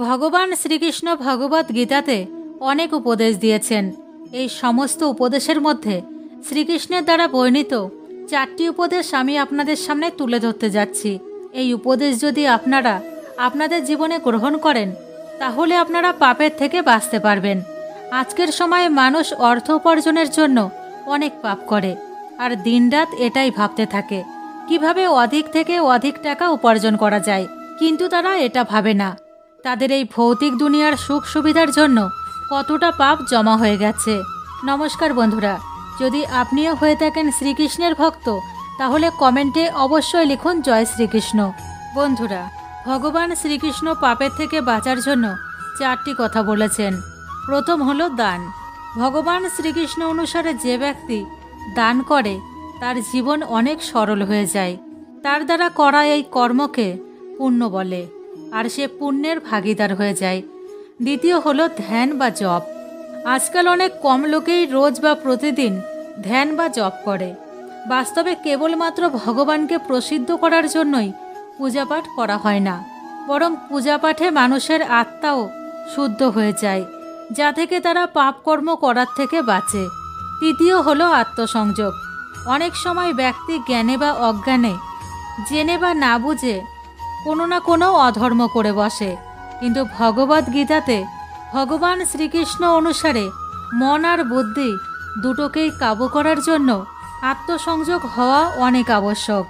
ভগবান শ্রীকৃষ্ণ ভগবত গীতাতে অনেক উপদেশ দিয়েছেন। এই সমস্ত উপদেশের মধ্যে শ্রীকৃষ্ণের দ্বারা বর্ণিত 4টি উপদেশ আমি আপনাদের সামনে তুলে ধরতে যাচ্ছি। এই উপদেশ যদি আপনারা আপনাদের জীবনে গ্রহণ করেন তাহলে আপনারা পাপের থেকে বাঁচতে পারবেন। আজকের সময়ে মানুষ অর্থ উপার্জনের জন্য অনেক পাপ করে, আর দিনরাত এটাই ভাবতে থাকে কিভাবে অধিক থেকে অধিক টাকা উপার্জন করা যায়, কিন্তু তারা এটা ভাবে না তাদের এই ভৌতিক দুনিয়ার সুখ সুবিধার জন্য কতটা পাপ জমা হয়ে গেছে। নমস্কার বন্ধুরা, যদি আপনিও হয়ে থাকেন শ্রীকৃষ্ণের ভক্ত তাহলে কমেন্টে অবশ্যই লিখুন জয় শ্রীকৃষ্ণ। বন্ধুরা, ভগবান শ্রীকৃষ্ণ পাপের থেকে বাঁচার জন্য 4টি কথা বলেছেন। প্রথম হলো দান। ভগবান শ্রীকৃষ্ণ অনুসারে যে ব্যক্তি দান করে তার জীবন অনেক সরল হয়ে যায়। তার দ্বারা করা এই কর্মকে পুণ্য বলে, আর সে পুণ্যের ভাগীদার হয়ে যায়। দ্বিতীয় হলো ধ্যান বা জপ। আজকাল অনেক কম লোকেই রোজ বা প্রতিদিন ধ্যান বা জপ করে। বাস্তবে কেবলমাত্র ভগবানকে প্রসিদ্ধ করার জন্যই পূজাপাঠ করা হয় না, বরং পূজাপাঠে মানুষের আত্মাও শুদ্ধ হয়ে যায়, যা থেকে তারা পাপকর্ম করার থেকে বাঁচে। তৃতীয় হলো আত্মসংযোগ। অনেক সময় ব্যক্তি জ্ঞানে বা অজ্ঞানে, জেনে বা না বুঝে কোনো না কোনো অধর্ম করে বসে, কিন্তু ভগবদ গীতাতে ভগবান শ্রীকৃষ্ণ অনুসারে মন আর বুদ্ধি দুটোকেই কাবু করার জন্য আত্মসংযোগ হওয়া অনেক আবশ্যক।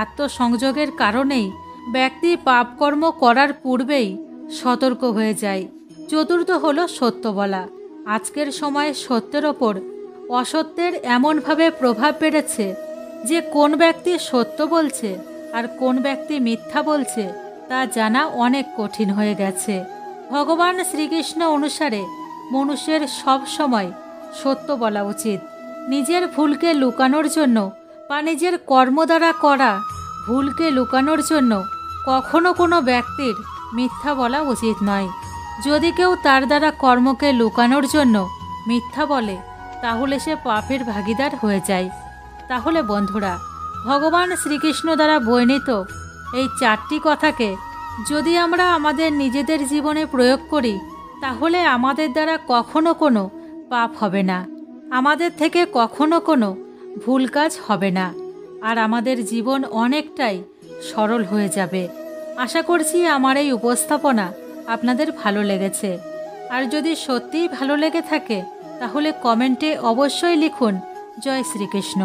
আত্মসংযোগের কারণেই ব্যক্তি পাপকর্ম করার পূর্বেই সতর্ক হয়ে যায়। চতুর্থ হলো সত্য বলা। আজকের সময়ে সত্যের ওপর অসত্যের এমনভাবে প্রভাব বেড়েছে যে কোন ব্যক্তি সত্য বলছে আর কোন ব্যক্তি মিথ্যা বলছে তা জানা অনেক কঠিন হয়ে গেছে। ভগবান শ্রীকৃষ্ণ অনুসারে মনুষ্যের সব সময় সত্য বলা উচিত। নিজের ভুলকে লুকানোর জন্য বা নিজের কর্ম দ্বারা করা ভুলকে লুকানোর জন্য কখনো কোনো ব্যক্তির মিথ্যা বলা উচিত নয়। যদি কেউ তার দ্বারা কর্মকে লুকানোর জন্য মিথ্যা বলে তাহলে সে পাপের ভাগীদার হয়ে যায়। তাহলে বন্ধুরা, ভগবান শ্রীকৃষ্ণ দ্বারা বর্ণিত এই 4টি কথাকে যদি আমরা আমাদের নিজেদের জীবনে প্রয়োগ করি তাহলে আমাদের দ্বারা কখনো কোনো পাপ হবে না, আমাদের থেকে কখনো কোনো ভুল কাজ হবে না, আর আমাদের জীবন অনেকটাই সরল হয়ে যাবে। আশা করছি আমার এই উপস্থাপনা আপনাদের ভালো লেগেছে। আর যদি সত্যিই ভালো লেগে থাকে তাহলে কমেন্টে অবশ্যই লিখুন জয় শ্রীকৃষ্ণ।